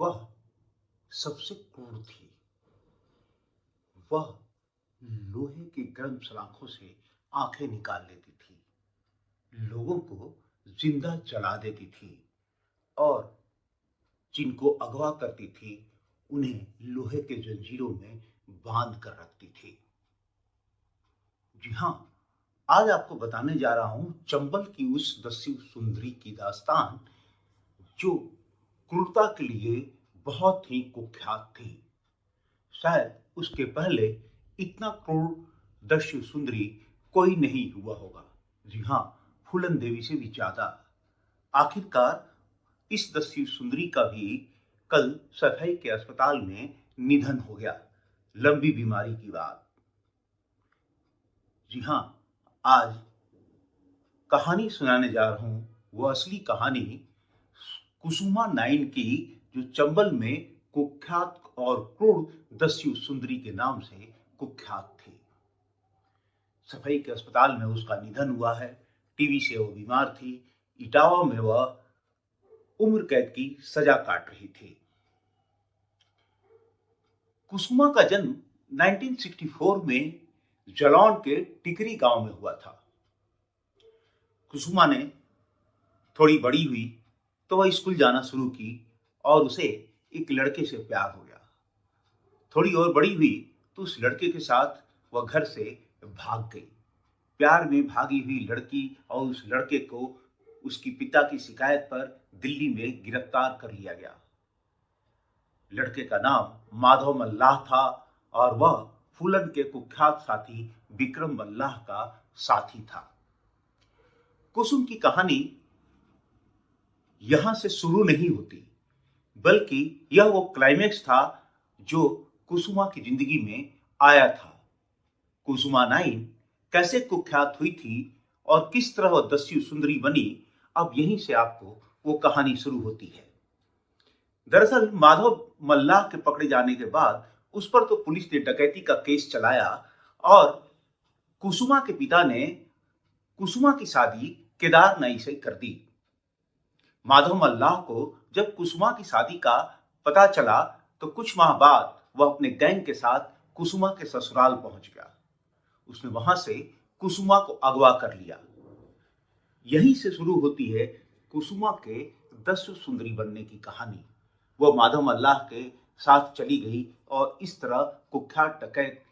वह सबसे क्रूर थी। वह लोहे की गर्म सलाखों से आंखें निकाल लेती थी, लोगों को जिंदा जला देती थी और जिनको अगवा करती थी उन्हें लोहे के जंजीरों में बांध कर रखती थी। जी हाँ, आज आपको बताने जा रहा हूं चंबल की उस दस्यु सुंदरी की दास्तान जो क्रूरता के लिए बहुत ही कुख्यात थी। शायद उसके पहले इतना क्रूर दस्यु सुंदरी कोई नहीं हुआ होगा। जी हाँ, फूलन देवी से भी ज्यादा। आखिरकार इस दस्यु सुंदरी का भी कल सफाई के अस्पताल में निधन हो गया, लंबी बीमारी की बात। जी हाँ, आज कहानी सुनाने जा रहा हूं वो असली कहानी कुसुमा नाइन की, जो चंबल में कुख्यात और क्रूर दस्यु सुंदरी के नाम से कुख्यात थी। सफाई के अस्पताल में उसका निधन हुआ है। टीबी से वो बीमार थी। इटावा में वह उम्र कैद की सजा काट रही थी। कुसुमा का जन्म 1964 में जलौन के टिकरी गांव में हुआ था। कुसुमा ने थोड़ी बड़ी हुई तो वह स्कूल जाना शुरू की और उसे एक लड़के से प्यार हो गया। थोड़ी और बड़ी हुई तो उस लड़के के साथ वह घर से भाग गई। प्यार में भागी हुई लड़की और उस लड़के को उसकी पिता की शिकायत पर दिल्ली में गिरफ्तार कर लिया गया। लड़के का नाम माधव मल्लाह था और वह फूलन के कुख्यात साथी विक्रम मल्लाह का साथी था। कुसुम की कहानी यहां से शुरू नहीं होती, बल्कि यह वो क्लाइमेक्स था जो कुसुमा की जिंदगी में आया था। कुसुमा नाइन कैसे कुख्यात हुई थी और किस तरह वह दस्यु सुंदरी बनी, अब यहीं से आपको वो कहानी शुरू होती है। दरअसल माधव मल्लाह के पकड़े जाने के बाद उस पर तो पुलिस ने डकैती का केस चलाया और कुसुमा के पिता ने कुसुमा की शादी केदार नाई से कर दी। माधव मल्लाह को जब कुसुमा की शादी का पता चला तो कुछ माह बाद वह अपने गैंग के साथ कुसुमा के ससुराल पहुंच गया। उसने वहां से कुसुमा को अगवा कर लिया। यहीं से शुरू होती है कुसुमा के दस्यु सुंदरी बनने की कहानी। वह माधव मल्लाह के साथ चली गई और इस तरह कुख्यात डकैत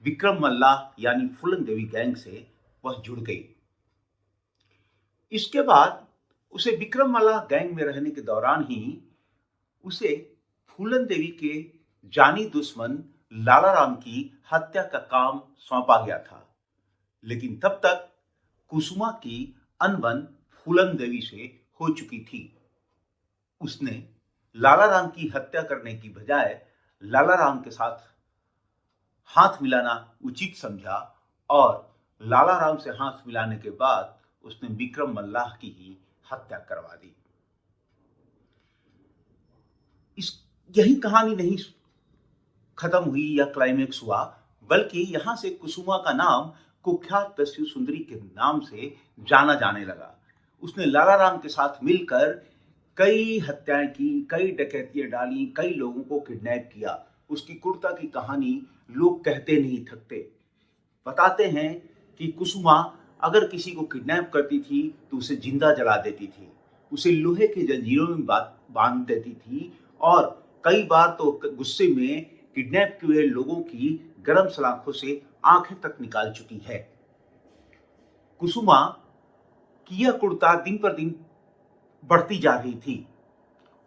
विक्रम मल्लाह यानी फूलन देवी गैंग से वह जुड़ गई। इसके बाद उसे विक्रम मल्लाह गैंग में रहने के दौरान ही उसे फूलन देवी के जानी दुश्मन लाला राम की हत्या का काम सौंपा गया था। लेकिन तब तक कुसुमा की अनबन फूलन देवी से हो चुकी थी। उसने लाला राम की हत्या करने की बजाय लाला राम के साथ हाथ मिलाना उचित समझा और लाला राम से हाथ मिलाने के बाद उसने विक्रम मल्लाह की ही हत्या करवा दी। यही कहानी नहीं खत्म हुई या क्लाइमेक्स हुआ, बल्कि यहां से कुसुमा का नाम कुख्यात दस्यु सुंदरी के नाम से जाना जाने लगा। उसने लाला राम के साथ मिलकर कई हत्याएं की, कई डकैतियां डाली, कई लोगों को किडनैप किया। उसकी क्रूरता की कहानी लोग कहते नहीं थकते। बताते हैं कि कुसुमा अगर किसी को किडनैप करती थी तो उसे जिंदा जला देती थी, उसे लोहे के जंजीरों में बांध देती थी और कई बार तो गुस्से में किडनैप किए हुए लोगों की गर्म सलाखों से आंखें तक निकाल चुकी है। कुसुमा की यह क्रूरता दिन पर दिन बढ़ती जा रही थी।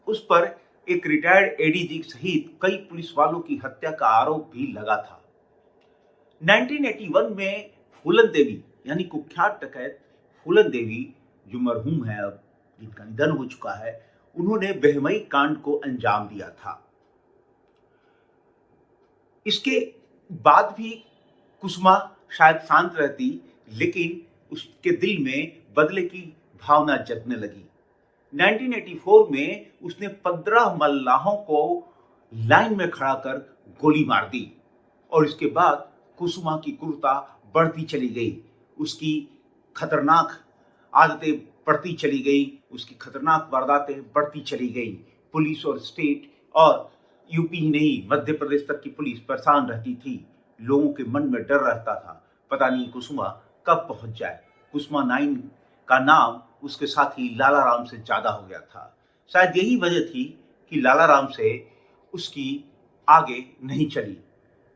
उस पर एक रिटायर्ड एडीजी सहित कई पुलिस वालों की हत्या का आरोप भी लगा था। 1981 में फूलन देवी यानी कुख्यात डकैत फूलन देवी, जो मरहूम है अब, जिनका निधन हो चुका है, उन्होंने बहमई कांड को अंजाम दिया था। इसके बाद भी कुसुमा शायद शांत रहती, लेकिन उसके दिल में बदले की भावना जगने लगी। 1984 में उसने 15 मल्लाहों को लाइन में खड़ा कर गोली मार दी और इसके बाद कुसुमा की क्रूरता बढ़ती चली गई। उसकी खतरनाक आदतें बढ़ती चली गई, उसकी खतरनाक वारदातें बढ़ती चली गई। पुलिस और स्टेट और यूपी ही नहीं मध्य प्रदेश तक की पुलिस परेशान रहती थी। लोगों के मन में डर रहता था, पता नहीं कुसुमा कब पहुंच जाए। कुसुमा 9 का नाम उसके साथ ही लाला राम से ज्यादा हो गया था। शायद यही वजह थी कि लाला राम से उसकी आगे नहीं चली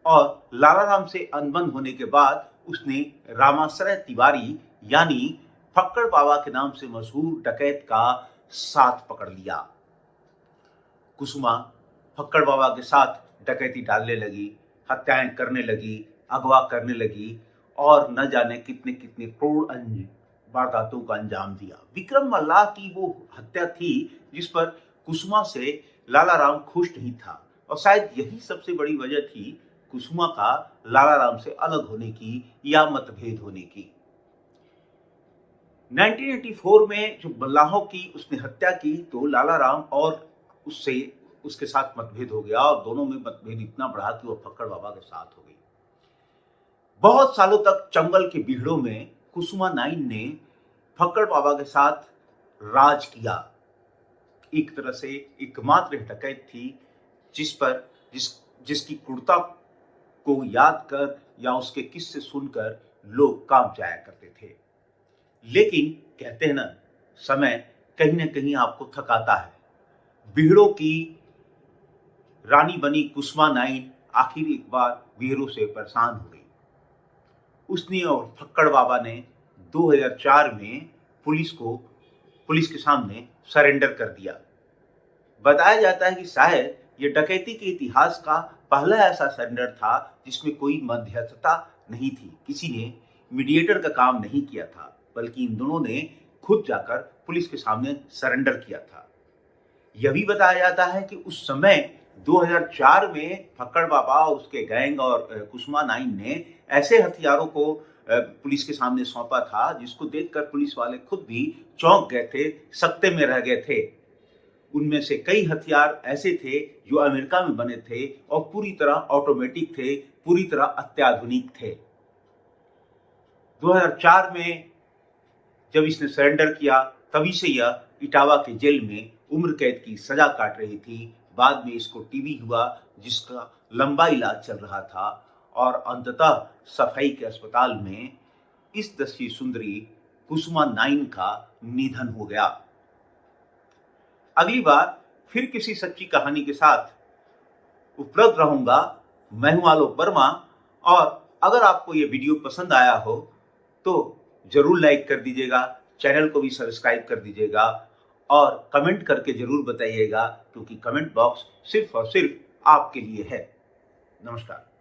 और लाला राम से अनबन होने के बाद उसने रामाश्रय तिवारी यानी फक्कड़ बाबा के नाम से मशहूर डकैत का साथ पकड़ लिया। कुसुमा फक्कड़ बाबा के साथ डकैती डालने लगी, हत्याएं करने लगी, अगवा करने लगी और न जाने कितने कितने क्रूर वारदातों का अंजाम दिया। विक्रम मल्लाह की वो हत्या थी जिस पर कुसुमा से लाला राम खुश नहीं था और शायद यही सबसे बड़ी वजह थी कुसुमा का लाला राम से अलग होने की या मतभेद होने की। 1984 में जब मल्लाहों की उसने हत्या की तो लाला राम और उसके साथ मतभेद हो गया और दोनों में मतभेद इतना बढ़ा कि वो फक्कड़ बाबा के साथ हो गई। बहुत सालों तक चंबल के बीहड़ों में कुसुमा 9 ने फक्कड़ बाबा के साथ राज किया। एक तरह से एकमात्र डकैत थी जिसकी क्रूरता को याद कर या उसके किस्से सुनकर लोग कांप जाया करते थे। लेकिन कहते हैं ना, समय कहीं ना कहीं आपको थकाता है। बीहड़ों की रानी बनी कुसुमा 9 आखिर एक बार बीहड़ों से परेशान हो गई। उसने और फक्कड़ बाबा ने 2004 में पुलिस के सामने सरेंडर कर दिया। बताया जाता है कि शायद ये डकैती के इतिहास का पहला ऐसा सरेंडर था जिसमें कोई मध्यस्थता नहीं थी, किसी ने मीडिएटर का काम नहीं किया था, बल्कि इन दोनों ने खुद जाकर पुलिस के सामने सरेंडर किया था। यह भी बताया जाता है कि उस समय 2004 में फक्कड़ बाबा, उसके गैंग और कुसुमा 9 ने ऐसे हथियारों को पुलिस के सामने सौंपा था जिसको देखकर पुलिस वाले खुद भी चौंक गए थे, सकते में रह गए थे। उनमें से कई हथियार ऐसे थे जो अमेरिका में बने थे और पूरी तरह ऑटोमेटिक थे, पूरी तरह अत्याधुनिक थे। 2004 में जब इसने सरेंडर किया तभी से यह इटावा के जेल में उम्र कैद की सजा काट रही थी। बाद में इसको टीबी हुआ जिसका लंबा इलाज चल रहा था और अंततः सफाई के अस्पताल में इस दस्यु सुंदरी कुसुमा 9 का निधन हो गया। अगली बार फिर किसी सच्ची कहानी के साथ उपलब्ध रहूंगा। मैं हूं आलोक वर्मा और अगर आपको ये वीडियो पसंद आया हो तो जरूर लाइक कर दीजिएगा, चैनल को भी सब्सक्राइब कर दीजिएगा और कमेंट करके जरूर बताइएगा, क्योंकि कमेंट बॉक्स सिर्फ और सिर्फ आपके लिए है। नमस्कार।